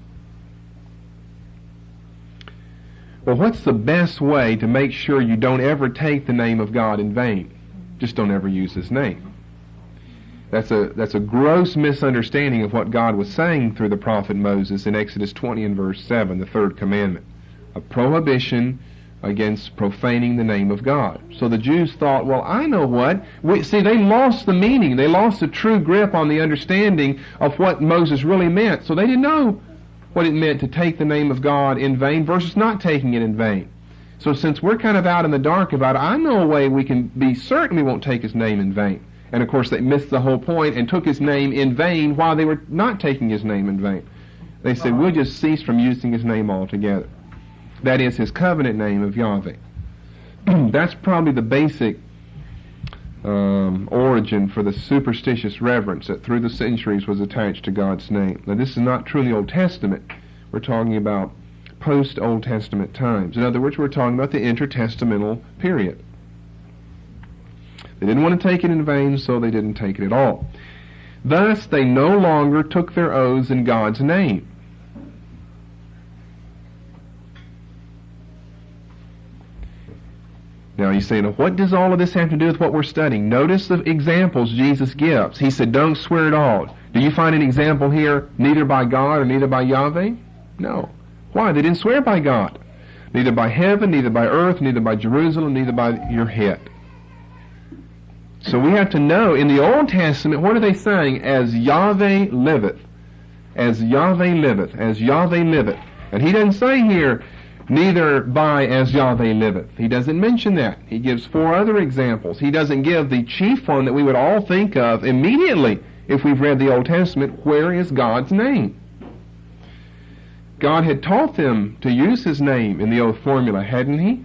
Speaker 1: Well, what's the best way to make sure you don't ever take the name of God in vain? Just don't ever use His name. That's a gross misunderstanding of what God was saying through the prophet Moses in Exodus 20 and verse 7, the 3rd commandment. A prohibition against profaning the name of God. So the Jews thought, well, I know what. They lost the meaning. They lost the true grip on the understanding of what Moses really meant. So they didn't know what it meant to take the name of God in vain versus not taking it in vain. So since we're kind of out in the dark about it, I know a way we can be certain we won't take His name in vain. And of course they missed the whole point and took His name in vain while they were not taking His name in vain. They said, we'll just cease from using His name altogether. That is His covenant name of Yahweh. That's probably the basic origin for the superstitious reverence that through the centuries was attached to God's name. Now this is not truly Old Testament. We're talking about post-Old Testament times. In other words, we're talking about the intertestamental period. They didn't want to take it in vain, so they didn't take it at all. Thus, they no longer took their oaths in God's name. Now you say, now what does all of this have to do with what we're studying? Notice the examples Jesus gives. He said, don't swear at all. Do you find an example here, neither by God or neither by Yahweh? No. Why? They didn't swear by God. Neither by heaven, neither by earth, neither by Jerusalem, neither by your head. So we have to know, in the Old Testament, what are they saying? As Yahweh liveth. As Yahweh liveth. As Yahweh liveth. And he doesn't say here, neither by as Yahweh liveth. He doesn't mention that. He gives 4 other examples. He doesn't give the chief one that we would all think of immediately if we've read the Old Testament. Where is God's name? God had taught them to use his name in the oath formula, hadn't he?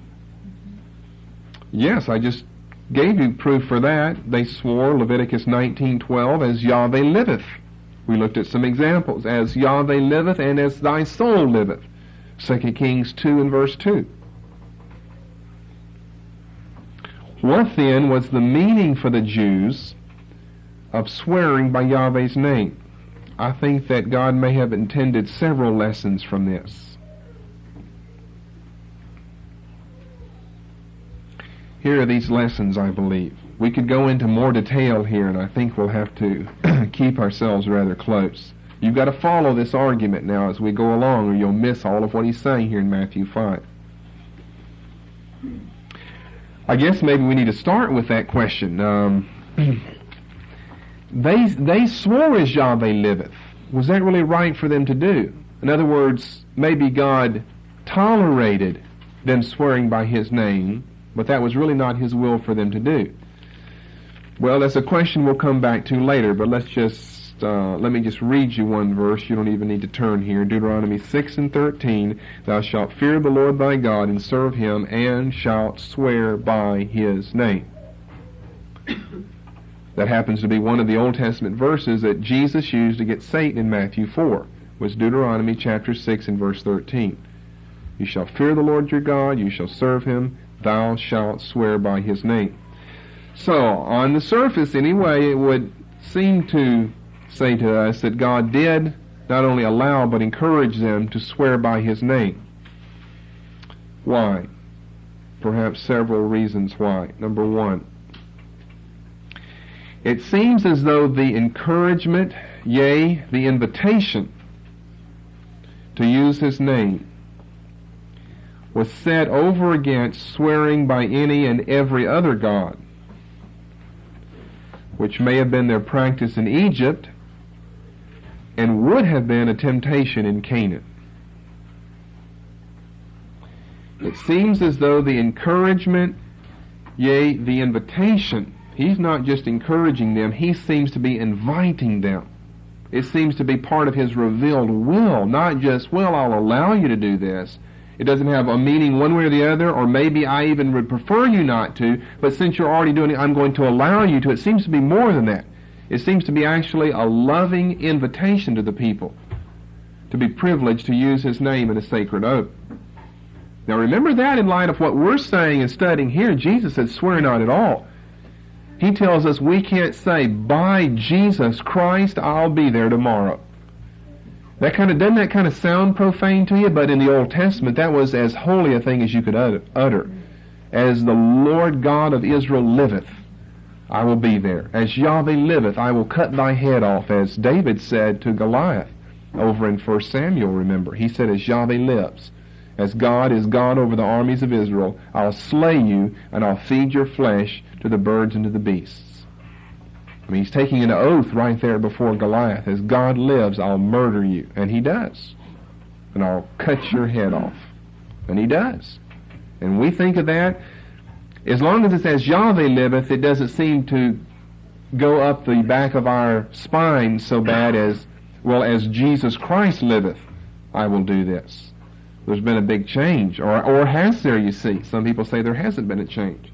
Speaker 1: Yes, I just gave you proof for that. They swore, Leviticus 19:12, as Yahweh liveth. We looked at some examples. As Yahweh liveth and as thy soul liveth. 2 Kings 2 and verse 2. What then was the meaning for the Jews of swearing by Yahweh's name? I think that God may have intended several lessons from this. Here are these lessons, I believe. We could go into more detail here, and I think we'll have to keep ourselves rather close. You've got to follow this argument now as we go along, or you'll miss all of what he's saying here in Matthew 5. I guess maybe we need to start with that question. They swore as Yahweh liveth. Was that really right for them to do? In other words, maybe God tolerated them swearing by his name, but that was really not his will for them to do. Well, that's a question we'll come back to later, but let me just read you one verse. You don't even need to turn here. Deuteronomy 6 and 13, thou shalt fear the Lord thy God and serve him, and shalt swear by his name. That happens to be one of the Old Testament verses that Jesus used to get Satan in Matthew 4, was Deuteronomy chapter 6 and verse 13. You shall fear the Lord your God, you shall serve him, thou shalt swear by his name. So, on the surface anyway, it would seem to say to us that God did not only allow but encourage them to swear by his name. Why? Perhaps several reasons why. Number 1, it seems as though the encouragement, yea, the invitation to use his name was set over against swearing by any and every other god, which may have been their practice in Egypt and would have been a temptation in Canaan. It seems as though the encouragement, yea, the invitation, he's not just encouraging them, he seems to be inviting them. It seems to be part of his revealed will, not just, well, I'll allow you to do this. It doesn't have a meaning one way or the other, or maybe I even would prefer you not to, but since you're already doing it, I'm going to allow you to. It seems to be more than that. It seems to be actually a loving invitation to the people to be privileged to use his name in a sacred oath. Now remember that in light of what we're saying and studying here. Jesus said, swear not at all. He tells us we can't say, by Jesus Christ, I'll be there tomorrow. Doesn't that kind of sound profane to you? But in the Old Testament, that was as holy a thing as you could utter. As the Lord God of Israel liveth, I will be there. As Yahweh liveth, I will cut thy head off, as David said to Goliath over in 1 Samuel, remember. He said, as Yahweh lives, as God is God over the armies of Israel, I'll slay you, and I'll feed your flesh to the birds and to the beasts. I mean, he's taking an oath right there before Goliath. As God lives, I'll murder you. And he does. And I'll cut your head off. And he does. And we think of that, as long as it says Yahweh liveth, it doesn't seem to go up the back of our spine so bad as, well, as Jesus Christ liveth, I will do this. There's been a big change. Or has there, you see? Some people say there hasn't been a change.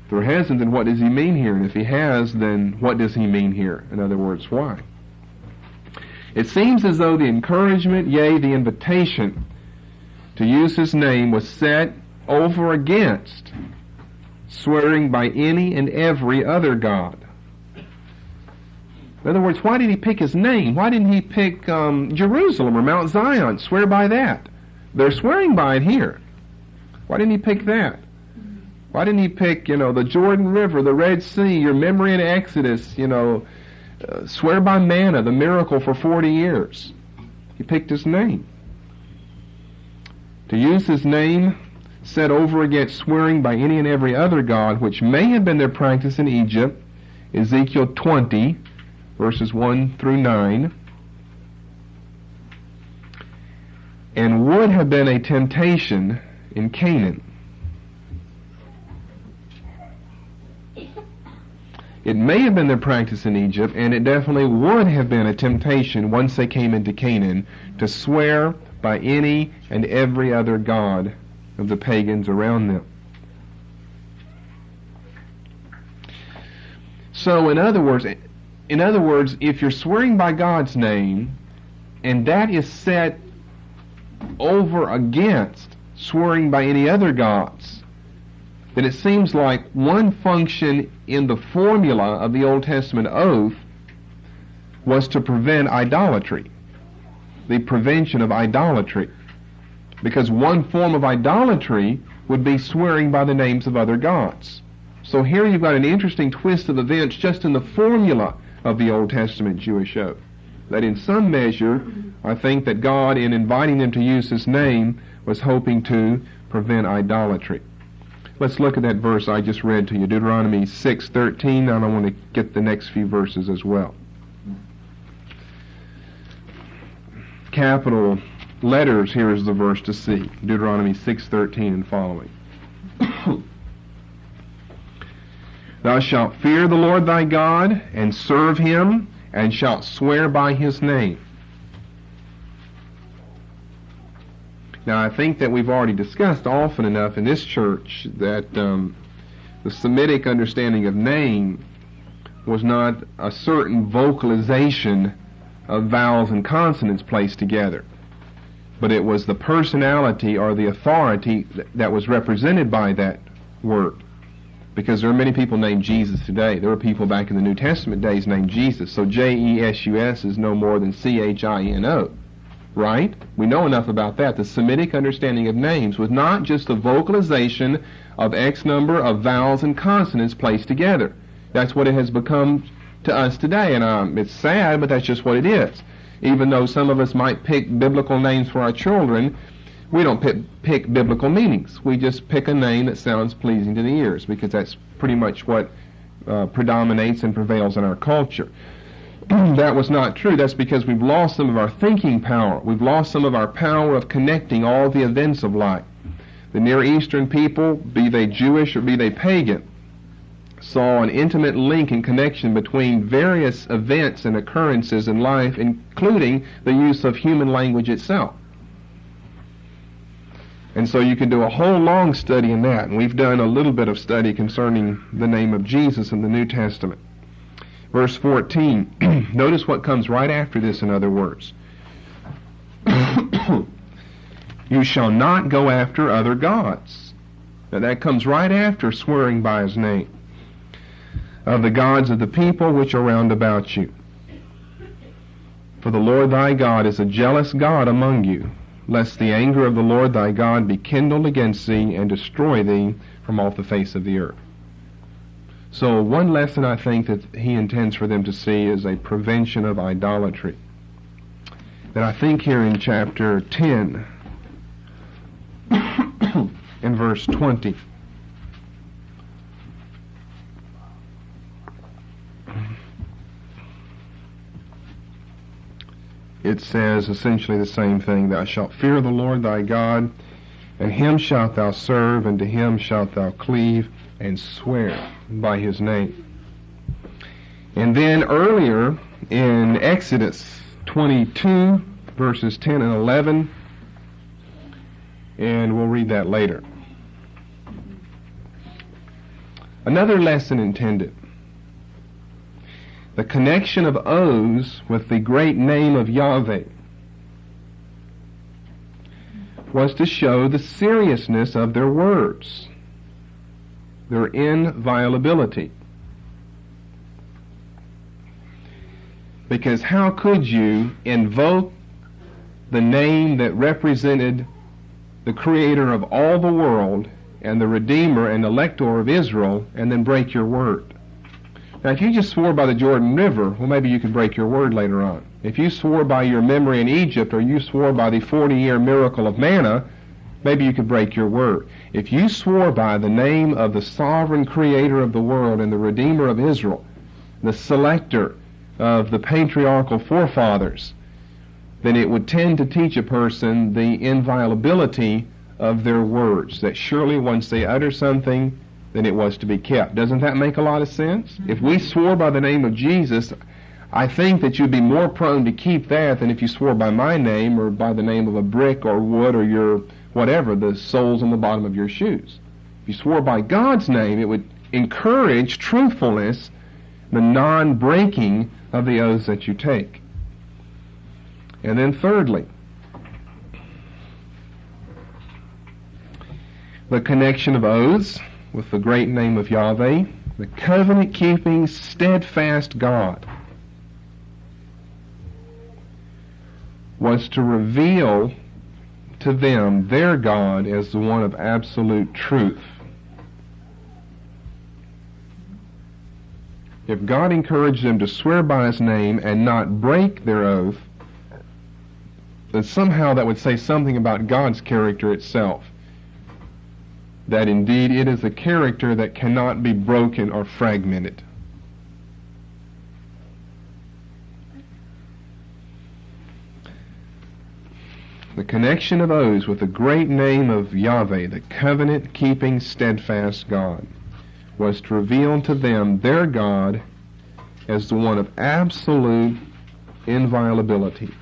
Speaker 1: If there hasn't, then what does he mean here? And if he has, then what does he mean here? In other words, why? It seems as though the encouragement, yea, the invitation to use his name was set over against swearing by any and every other god. In other words, why did he pick his name? Why didn't he pick Jerusalem or Mount Zion? Swear by that. They're swearing by it here. Why didn't he pick that? Why didn't he pick, the Jordan River, the Red Sea, your memory in Exodus, swear by manna, the miracle for 40 years? He picked his name. To use his name set over against swearing by any and every other god, which may have been their practice in Egypt, Ezekiel 20, verses 1 through 9, and would have been a temptation in Canaan. It may have been their practice in Egypt, and it definitely would have been a temptation once they came into Canaan to swear by any and every other god of the pagans around them. So, in other words, if you're swearing by God's name, and that is set over against swearing by any other gods, then it seems like one function in the formula of the Old Testament oath was to prevent idolatry, the prevention of idolatry. Because one form of idolatry would be swearing by the names of other gods. So here you've got an interesting twist of events just in the formula of the Old Testament Jewish oath. That in some measure, I think that God, in inviting them to use His name, was hoping to prevent idolatry. Let's look at that verse I just read to you, Deuteronomy 6:13, and I want to get the next few verses as well. Capital letters, here is the verse to see, Deuteronomy 6:13 and following. Thou shalt fear the Lord thy God, and serve Him, and shalt swear by His name. Now, I think that we've already discussed often enough in this church that the Semitic understanding of name was not a certain vocalization of vowels and consonants placed together, but it was the personality or the authority that was represented by that word. Because there are many people named Jesus today. There were people back in the New Testament days named Jesus. So J-E-S-U-S is no more than C-H-I-N-O. Right? We know enough about that. The Semitic understanding of names was not just the vocalization of X number of vowels and consonants placed together. That's what it has become to us today, and it's sad, but that's just what it is. Even though some of us might pick biblical names for our children, we don't pick biblical meanings. We just pick a name that sounds pleasing to the ears, because that's pretty much what predominates and prevails in our culture. That was not true. That's because we've lost some of our thinking power. We've lost some of our power of connecting all the events of life. The Near Eastern people, be they Jewish or be they pagan, saw an intimate link and connection between various events and occurrences in life, including the use of human language itself. And so you can do a whole long study in that, and we've done a little bit of study concerning the name of Jesus in the New Testament. Verse 14, notice what comes right after this, in other words. You shall not go after other gods. Now that comes right after swearing by His name. Of the gods of the people which are round about you. For the Lord thy God is a jealous God among you, lest the anger of the Lord thy God be kindled against thee, and destroy thee from off the face of the earth. So one lesson I think that He intends for them to see is a prevention of idolatry. That I think here in chapter 10, in verse 20, it says essentially the same thing. Thou shalt fear the Lord thy God, and Him shalt thou serve, and to Him shalt thou cleave, and swear by His name. And then earlier in Exodus 22, verses 10 and 11, and we'll read that later. Another lesson intended. The connection of oaths with the great name of Yahweh was to show the seriousness of their words, their inviolability. Because how could you invoke the name that represented the Creator of all the world and the Redeemer and Elector of Israel and then break your word. Now, if you just swore by the Jordan River, well, maybe you could break your word later on. If you swore by your memory in Egypt, or you swore by the 40-year miracle of manna, maybe you could break your word. If you swore by the name of the sovereign creator of the world and the Redeemer of Israel, the selector of the patriarchal forefathers, then it would tend to teach a person the inviolability of their words, that surely once they utter something, then it was to be kept. Doesn't that make a lot of sense? If we swore by the name of Jesus, I think that you'd be more prone to keep that than if you swore by my name or by the name of a brick or wood or your whatever, the soles on the bottom of your shoes. If you swore by God's name, it would encourage truthfulness, the non-breaking of the oaths that you take. And then thirdly, the connection of oaths with the great name of Yahweh, the covenant-keeping, steadfast God, was to reveal to them their God as the one of absolute truth. If God encouraged them to swear by His name and not break their oath, then somehow that would say something about God's character itself. That indeed it is a character that cannot be broken or fragmented. The connection of oaths with the great name of Yahweh, the covenant-keeping, steadfast God, was to reveal to them their God as the one of absolute inviolability.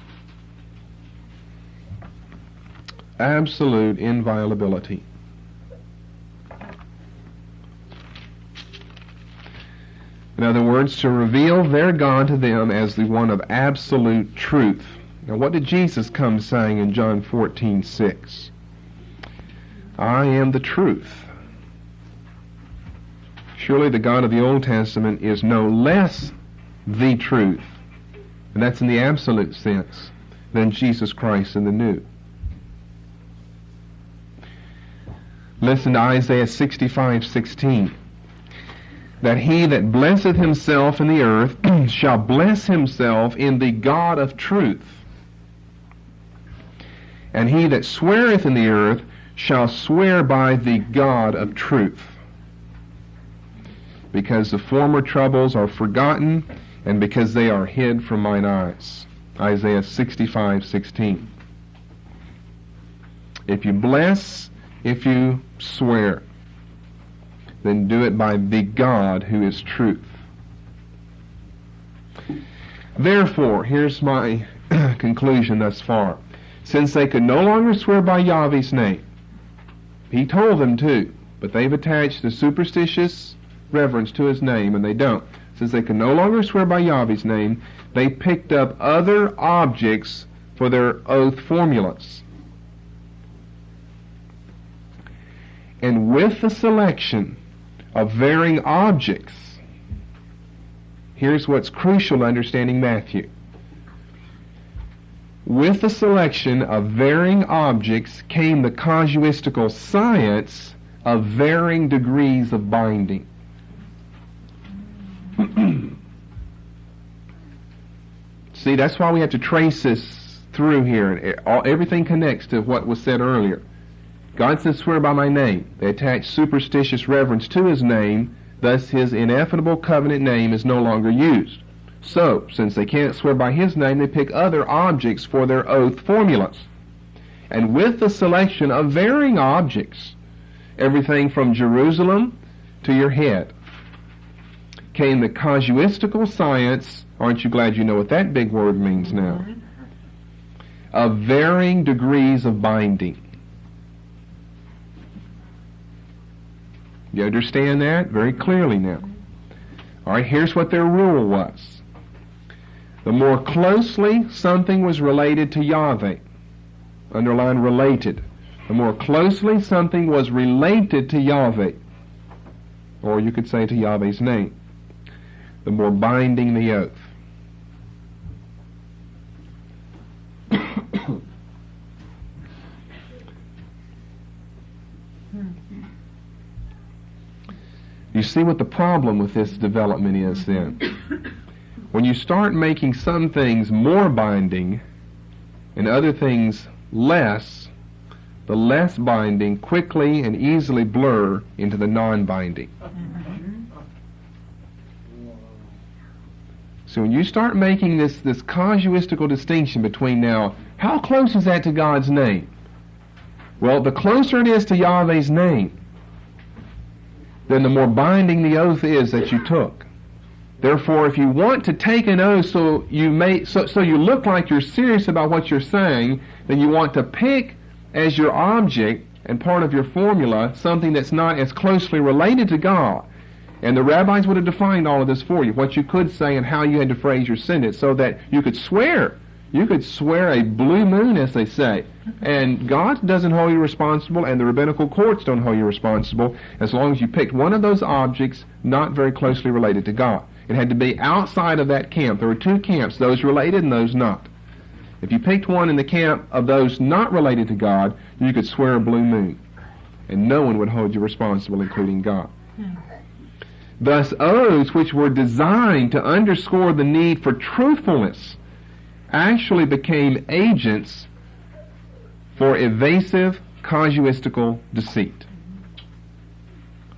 Speaker 1: Absolute inviolability. In other words, to reveal their God to them as the one of absolute truth. Now, what did Jesus come saying in John 14:6? I am the truth. Surely the God of the Old Testament is no less the truth, and that's in the absolute sense, than Jesus Christ in the New. Listen to Isaiah 65:16. That he that blesseth himself in the earth shall bless himself in the God of truth. And he that sweareth in the earth shall swear by the God of truth. Because the former troubles are forgotten, and because they are hid from mine eyes. Isaiah 65:16. If you bless, if you swear, then do it by the God who is truth. Therefore, here's my conclusion thus far. Since they could no longer swear by Yahweh's name, He told them to, but they've attached a superstitious reverence to His name, and they don't. Since they could no longer swear by Yahweh's name, they picked up other objects for their oath formulas. And with the selection of varying objects, here's what's crucial to understanding Matthew. With the selection of varying objects came the casuistical science of varying degrees of binding. See, that's why we have to trace this through here. Everything connects to what was said earlier. God says, swear by my name. They attach superstitious reverence to His name, thus His ineffable covenant name is no longer used. So, since they can't swear by His name, they pick other objects for their oath formulas. And with the selection of varying objects, everything from Jerusalem to your head, came the casuistical science, aren't you glad you know what that big word means now, of varying degrees of binding. You understand that very clearly now. All right, here's what their rule was. The more closely something was related to Yahweh, underline related, the more closely something was related to Yahweh, or you could say to Yahweh's name, the more binding the oath. you see what the problem with this development is then? When you start making some things more binding and other things less, the less binding quickly and easily blur into the non-binding. So when you start making this casuistical distinction between now, how close is that to God's name? Well, the closer it is to Yahweh's name, then the more binding the oath is that you took. Therefore, if you want to take an oath so you look like you're serious about what you're saying, then you want to pick as your object and part of your formula something that's not as closely related to God. And the rabbis would have defined all of this for you, what you could say and how you had to phrase your sentence, so that you could swear. You could swear a blue moon, as they say. And God doesn't hold you responsible, and the rabbinical courts don't hold you responsible, as long as you picked one of those objects not very closely related to God. It had to be outside of that camp. There were two camps, those related and those not. If you picked one in the camp of those not related to God, you could swear a blue moon, and no one would hold you responsible, including God. Thus, oaths which were designed to underscore the need for truthfulness actually became agents for evasive, casuistical deceit.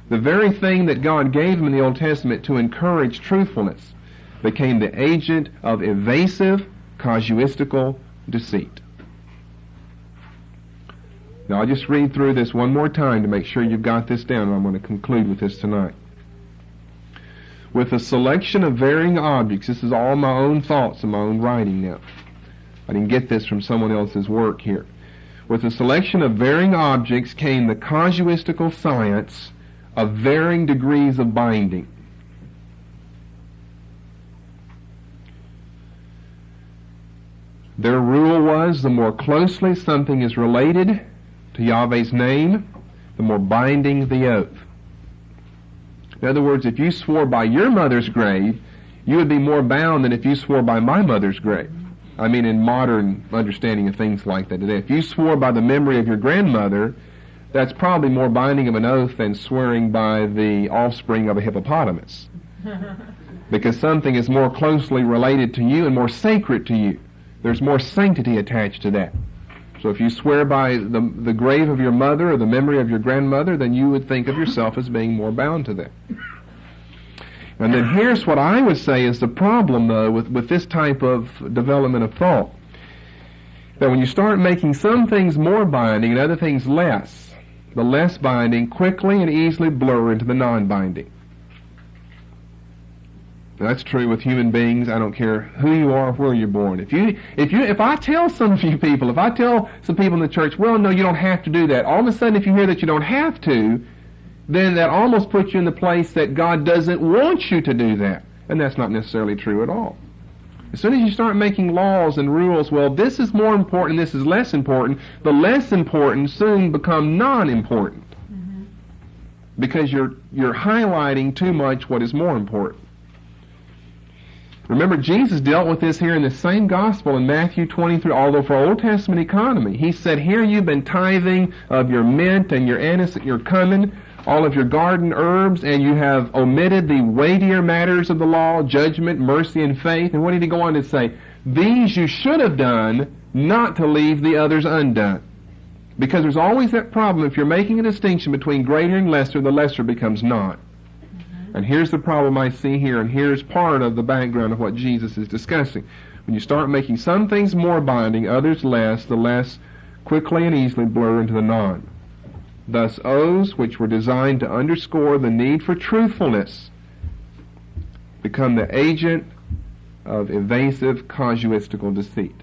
Speaker 1: The very thing that God gave them in the Old Testament to encourage truthfulness became the agent of evasive, casuistical deceit. Now I'll just read through this one more time to make sure you've got this down, and I'm going to conclude with this tonight. With a selection of varying objects, this is all my own thoughts and my own writing now. I didn't get this from someone else's work here. With a selection of varying objects came the casuistical science of varying degrees of binding. Their rule was the more closely something is related to Yahweh's name, the more binding the oath. In other words, if you swore by your mother's grave, you would be more bound than if you swore by my mother's grave. I mean, in modern understanding of things like that today. If you swore by the memory of your grandmother, that's probably more binding of an oath than swearing by the offspring of a hippopotamus. Because something is more closely related to you and more sacred to you. There's more sanctity attached to that. So if you swear by the grave of your mother or the memory of your grandmother, then you would think of yourself as being more bound to that. And then here's what I would say is the problem, though, with this type of development of thought. That when you start making some things more binding and other things less, the less binding quickly and easily blur into the non-binding. Now, that's true with human beings. I don't care who you are or where you're born. If I tell some of you people, if I tell some people in the church, well, no, you don't have to do that. All of a sudden, if you hear that you don't have to, then that almost puts you in the place that God doesn't want you to do that. And that's not necessarily true at all. As soon as you start making laws and rules, well, this is more important, this is less important, the less important soon become non-important. Because you're highlighting too much what is more important. Remember, Jesus dealt with this here in the same gospel in Matthew 23, although for Old Testament economy. He said, here you've been tithing of your mint and your anise and your cumin, all of your garden herbs, and you have omitted the weightier matters of the law, judgment, mercy, and faith. And what did he go on to say? These you should have done, not to leave the others undone. Because there's always that problem. If you're making a distinction between greater and lesser, the lesser becomes not. And here's the problem I see here, and here's part of the background of what Jesus is discussing. When you start making some things more binding, others less, the less quickly and easily blur into the non. Thus, oaths which were designed to underscore the need for truthfulness become the agent of evasive casuistical deceit.